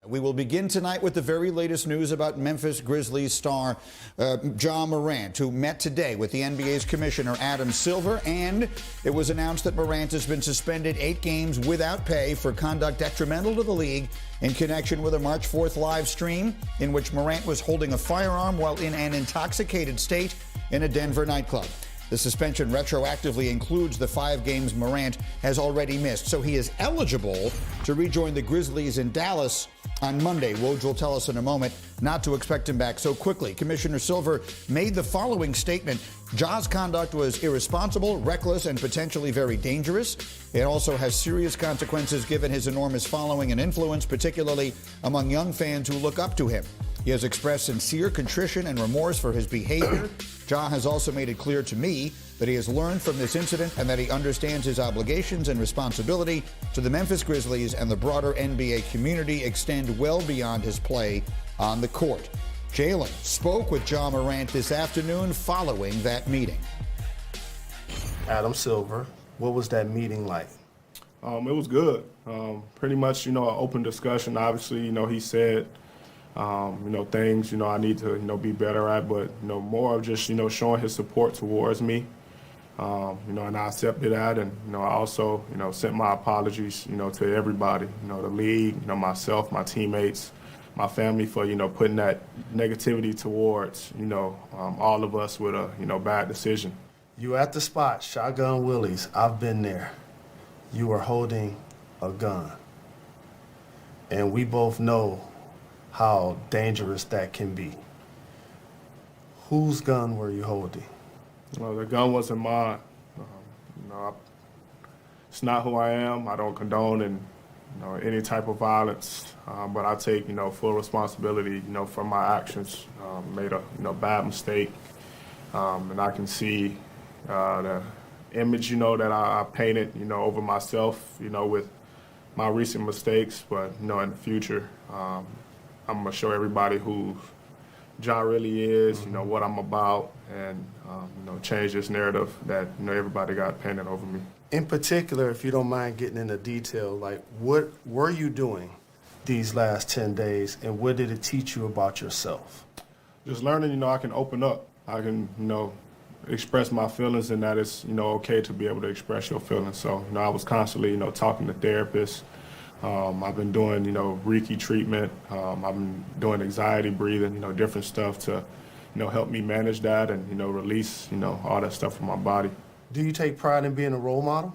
We will begin tonight with the very latest news about Memphis Grizzlies star Ja Morant, who met today with the NBA's commissioner Adam Silver, and it was announced that Morant has been suspended 8 games without pay for conduct detrimental to the league in connection with a March 4th live stream in which Morant was holding a firearm while in an intoxicated state in a Denver nightclub. The suspension retroactively includes the 5 games Morant has already missed, so he is eligible to rejoin the Grizzlies in Dallas on Monday. Woj will tell us in a moment not to expect him back so quickly. Commissioner Silver made the following statement: Ja's conduct was irresponsible, reckless, and potentially very dangerous. It also has serious consequences given his enormous following and influence, particularly among young fans who look up to him. He has expressed sincere contrition and remorse for his behavior. Ja has also made it clear to me that he has learned from this incident and that he understands his obligations and responsibility to the Memphis Grizzlies and the broader NBA community extend well beyond his play on the court. Jalen spoke with Ja Morant this afternoon following that meeting. Adam Silver, what was that meeting like? It was good. Pretty much, an open discussion. Obviously, he said, things, I need to, be better at, but, more of just, showing his support towards me. And I accepted that, and, I also, sent my apologies, to everybody, the league, myself, my teammates, my family for, putting that negativity towards, all of us with a, bad decision. You at the spot, Shotgun Willie's. I've been there. You were holding a gun. And we both know how dangerous that can be. Whose gun were you holding? Well, the gun wasn't mine. It's not who I am. I don't condone any type of violence, but I take full responsibility for my actions. Made a bad mistake, and I can see the image that I painted over myself with my recent mistakes. But in the future, I'm gonna show everybody who Ja really is, what I'm about, and change this narrative that everybody got painted over me. In particular, if you don't mind getting into detail, like what were you doing these last 10 days, and what did it teach you about yourself? Just learning, I can open up. I can, express my feelings, and that it's, okay to be able to express your feelings. So, I was constantly, talking to therapists. I've been doing, Reiki treatment. I've been doing anxiety breathing, different stuff to, help me manage that and, release, all that stuff from my body. Do you take pride in being a role model?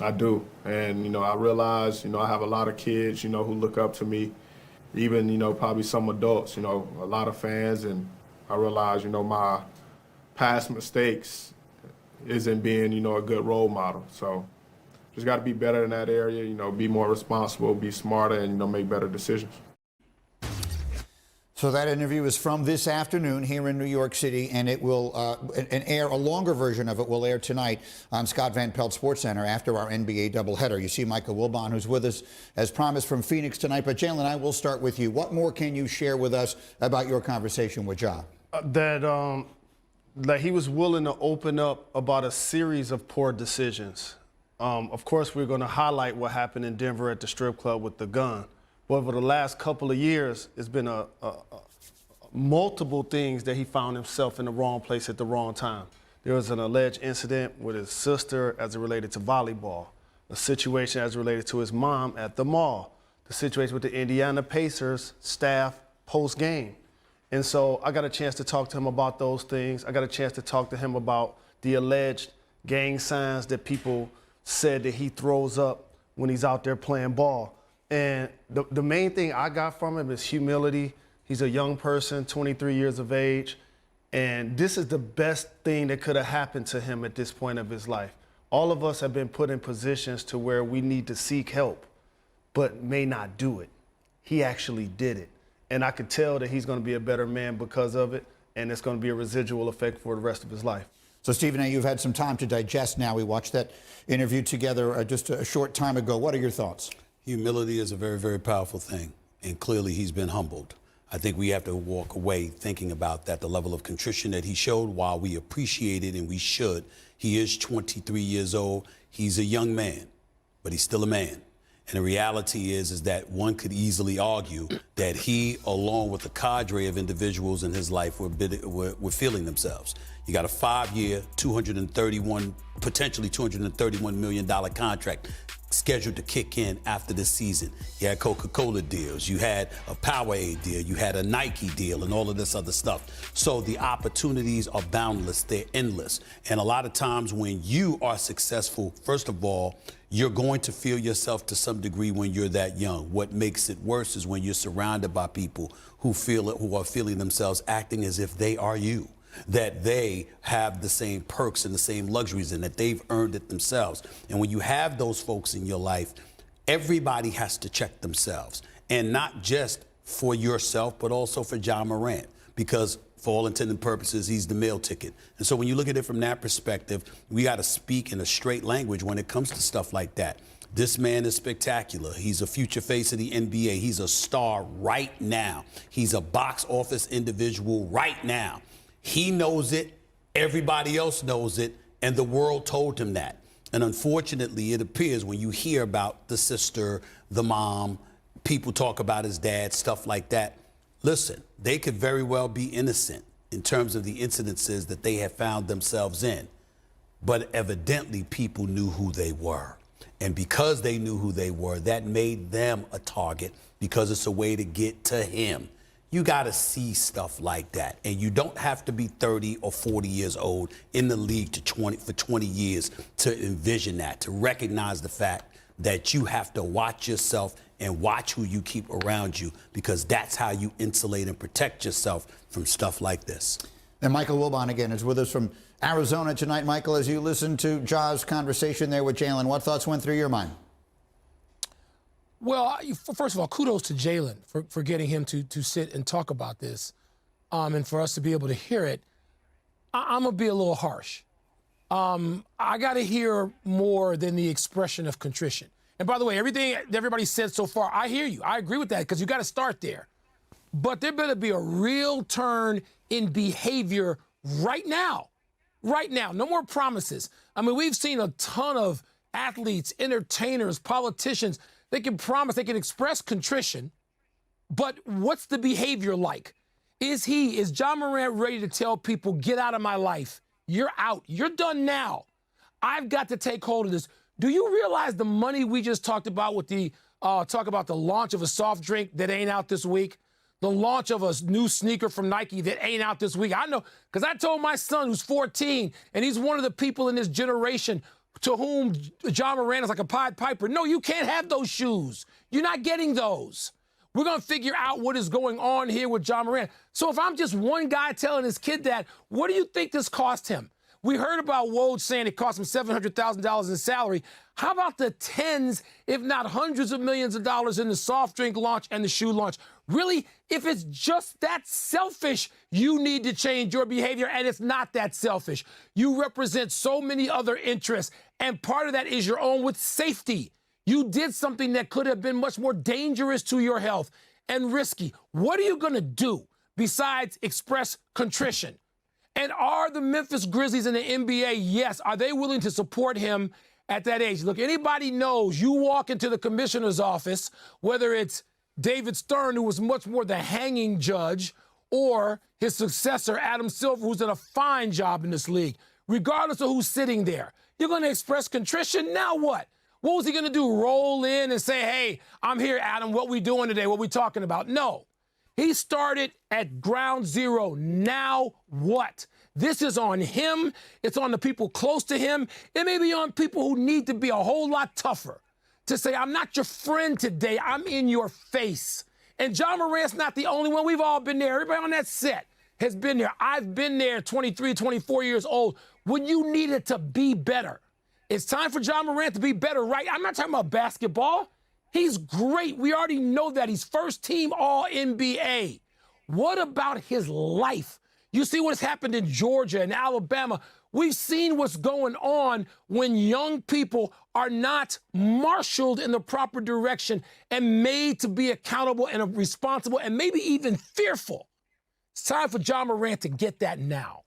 I do. And, I realize, I have a lot of kids, who look up to me, even, probably some adults, a lot of fans. And I realize, my past mistakes isn't being, a good role model. So just got to be better in that area, be more responsible, be smarter, and, make better decisions. So that interview is from this afternoon here in New York City, and it will a longer version of it will air tonight on Scott Van Pelt Sports Center after our NBA doubleheader. You see Michael Wilbon, who's with us as promised from Phoenix tonight. But Jalen, I will start with you. What more can you share with us about your conversation with Ja? That he was willing to open up about a series of poor decisions. Of course, we're going to highlight what happened in Denver at the strip club with the gun. But over the last couple of years, it's been multiple things that he found himself in the wrong place at the wrong time. There was an alleged incident with his sister as it related to volleyball, a situation as it related to his mom at the mall, the situation with the Indiana Pacers staff post-game. And so I got a chance to talk to him about those things. I got a chance to talk to him about the alleged gang signs that people said that he throws up when he's out there playing ball. And the main thing I got from him is humility. He's a young person, 23 years of age, and this is the best thing that could have happened to him at this point of his life. All of us have been put in positions to where we need to seek help, but may not do it. He actually did it. And I could tell that he's going to be a better man because of it, and it's going to be a residual effect for the rest of his life. So, Stephen A., you've had some time to digest now. We watched that interview together just a short time ago. What are your thoughts? Humility is a very, very powerful thing, and clearly he's been humbled. I think we have to walk away thinking about that, the level of contrition that he showed. While we appreciate it, and we should, he is 23 years old. He's a young man, but he's still a man. And the reality is that one could easily argue that he, along with a cadre of individuals in his life, were feeling themselves. You got a 5-year, potentially $231 million contract scheduled to kick in after this season. You had Coca-Cola deals, you had a Powerade deal, you had a Nike deal, and all of this other stuff. So the opportunities are boundless, they're endless. And a lot of times when you are successful, first of all, you're going to feel yourself to some degree when you're that young. What makes it worse is when you're surrounded by people who are feeling themselves acting as if they are you, that they have the same perks and the same luxuries and that they've earned it themselves. And when you have those folks in your life, everybody has to check themselves, and not just for yourself, but also for Ja Morant, because for all intents and purposes, he's the meal ticket. And so when you look at it from that perspective, we got to speak in a straight language when it comes to stuff like that. This man is spectacular. He's a future face of the NBA. He's a star right now. He's a box office individual right now. He knows it, everybody else knows it, and the world told him that. And unfortunately, it appears when you hear about the sister, the mom, people talk about his dad, stuff like that. Listen, they could very well be innocent in terms of the incidences that they have found themselves in. But evidently, people knew who they were. And because they knew who they were, that made them a target because it's a way to get to him. You got to see stuff like that. And you don't have to be 30 or 40 years old in the league for 20 years to envision that, to recognize the fact that you have to watch yourself and watch who you keep around you, because that's how you insulate and protect yourself from stuff like this. And Michael Wilbon again is with us from Arizona tonight. Michael, as you listen to Ja's conversation there with Jalen, what thoughts went through your mind? Well, first of all, kudos to Jalen for getting him to sit and talk about this, and for us to be able to hear it. I'm going to be a little harsh. I got to hear more than the expression of contrition. And by the way, everything everybody said so far, I hear you. I agree with that, because you got to start there. But there better be a real turn in behavior right now. Right now. No more promises. I mean, we've seen a ton of athletes, entertainers, politicians. They can promise, they can express contrition, but what's the behavior like? Is Ja Morant ready to tell people, get out of my life? You're out. You're done now. I've got to take hold of this. Do you realize the money we just talked about with the launch of a soft drink that ain't out this week? The launch of a new sneaker from Nike that ain't out this week. I know, because I told my son, who's 14, and he's one of the people in this generation to whom Ja Morant is like a Pied Piper. No, you can't have those shoes. You're not getting those. We're going to figure out what is going on here with Ja Morant. So if I'm just one guy telling his kid that, what do you think this cost him? We heard about Woj saying it cost him $700,000 in salary. How about the tens, if not hundreds of millions of dollars in the soft drink launch and the shoe launch? Really, if it's just that selfish, you need to change your behavior, and it's not that selfish. You represent so many other interests, and part of that is your own with safety. You did something that could have been much more dangerous to your health and risky. What are you going to do besides express contrition? And are the Memphis Grizzlies in the NBA, yes, are they willing to support him at that age? Look, anybody knows you walk into the commissioner's office, whether it's David Stern, who was much more the hanging judge, or his successor, Adam Silver, who's done a fine job in this league, regardless of who's sitting there. You're going to express contrition? Now what? What was he going to do? Roll in and say, hey, I'm here, Adam. What we doing today? What we talking about? No. He started at ground zero. Now what? This is on him. It's on the people close to him. It may be on people who need to be a whole lot tougher to say, I'm not your friend today. I'm in your face. And Ja Morant's not the only one. We've all been there. Everybody on that set has been there. I've been there, 23, 24 years old, when you needed to be better. It's time for Ja Morant to be better, right? I'm not talking about basketball. He's great. We already know that. He's first team All-NBA. What about his life? You see what's happened in Georgia and Alabama. We've seen what's going on when young people are not marshaled in the proper direction and made to be accountable and responsible and maybe even fearful. It's time for Ja Morant to get that now.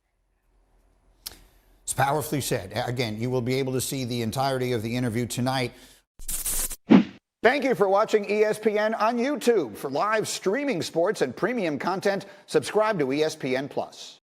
It's powerfully said. Again, you will be able to see the entirety of the interview tonight. Thank you for watching ESPN on YouTube. For live streaming sports and premium content, subscribe to ESPN+.